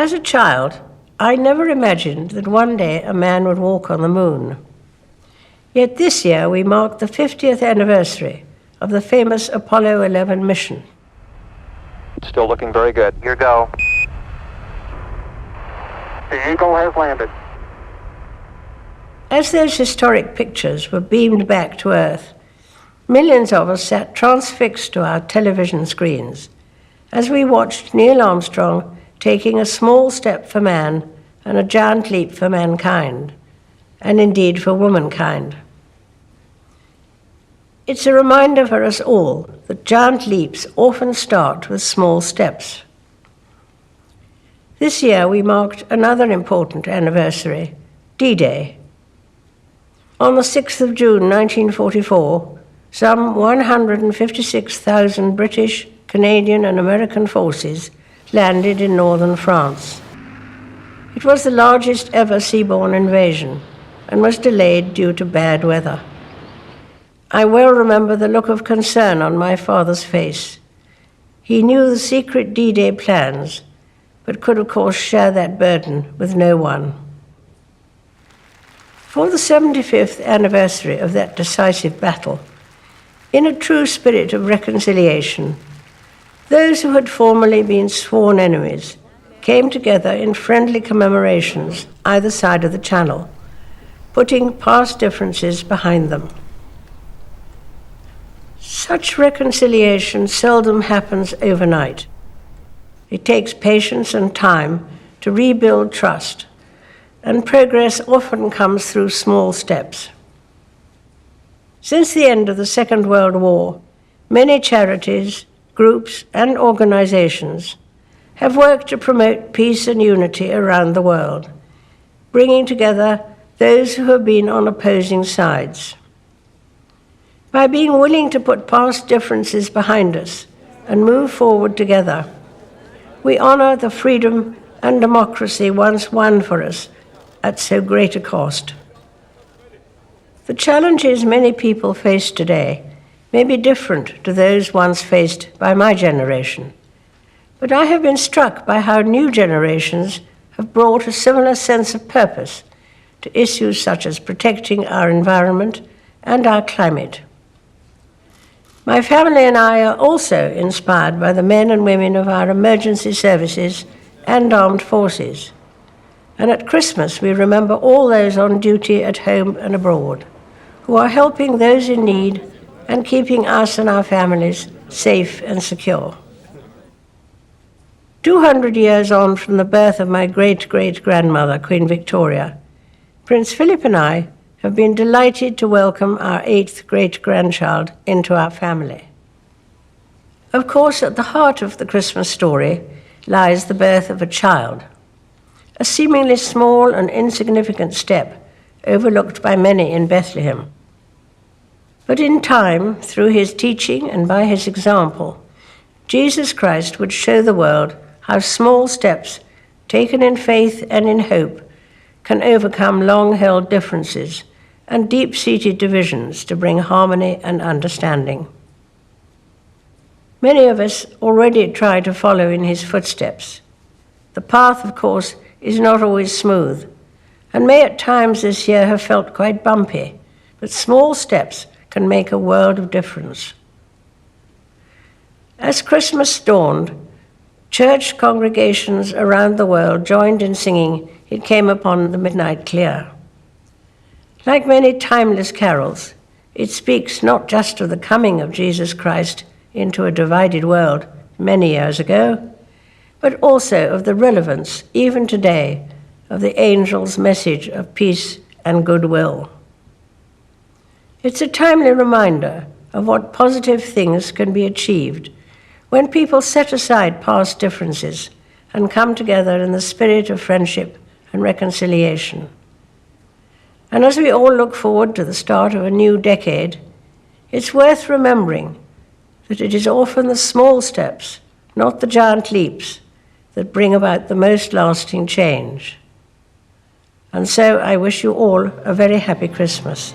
As a child, I never imagined that one day a man would walk on the moon. Yet this year we mark the 50th anniversary of the famous Apollo 11 mission. Still looking very good. Your go. The Eagle has landed. As those historic pictures were beamed back to Earth, millions of us sat transfixed to our television screens as we watched Neil Armstrong taking a small step for man and a giant leap for mankind, and indeed for womankind. It's a reminder for us all that giant leaps often start with small steps. This year we marked another important anniversary, D-Day. On the 6th of June 1944, some 156,000 British, Canadian and American forces landed in northern France. It was the largest ever seaborne invasion and was delayed due to bad weather. I well remember the look of concern on my father's face. He knew the secret D-Day plans, but could of course share that burden with no one. For the 75th anniversary of that decisive battle, in a true spirit of reconciliation, those who had formerly been sworn enemies came together in friendly commemorations either side of the Channel, putting past differences behind them. Such reconciliation seldom happens overnight. It takes patience and time to rebuild trust, and progress often comes through small steps. Since the end of the Second World War, many charities, groups, and organizations have worked to promote peace and unity around the world, bringing together those who have been on opposing sides. By being willing to put past differences behind us and move forward together, we honor the freedom and democracy once won for us at so great a cost. The challenges many people face today may be different to those once faced by my generation, but I have been struck by how new generations have brought a similar sense of purpose to issues such as protecting our environment and our climate. My family and I are also inspired by the men and women of our emergency services and armed forces. And at Christmas, we remember all those on duty at home and abroad, who are helping those in need and keeping us and our families safe and secure. 200 years on from the birth of my great-great-grandmother, Queen Victoria, Prince Philip and I have been delighted to welcome our 8th great-grandchild into our family. Of course, at the heart of the Christmas story lies the birth of a child, a seemingly small and insignificant step overlooked by many in Bethlehem. But in time, through his teaching and by his example, Jesus Christ would show the world how small steps, taken in faith and in hope, can overcome long-held differences and deep-seated divisions to bring harmony and understanding. Many of us already try to follow in his footsteps. The path, of course, is not always smooth, and may at times this year have felt quite bumpy, but small steps can make a world of difference. As Christmas dawned, church congregations around the world joined in singing "It Came Upon the Midnight Clear." Like many timeless carols, it speaks not just of the coming of Jesus Christ into a divided world many years ago, but also of the relevance, even today, of the angel's message of peace and goodwill. It's a timely reminder of what positive things can be achieved when people set aside past differences and come together in the spirit of friendship and reconciliation. And as we all look forward to the start of a new decade, it's worth remembering that it is often the small steps, not the giant leaps, that bring about the most lasting change. And so I wish you all a very happy Christmas.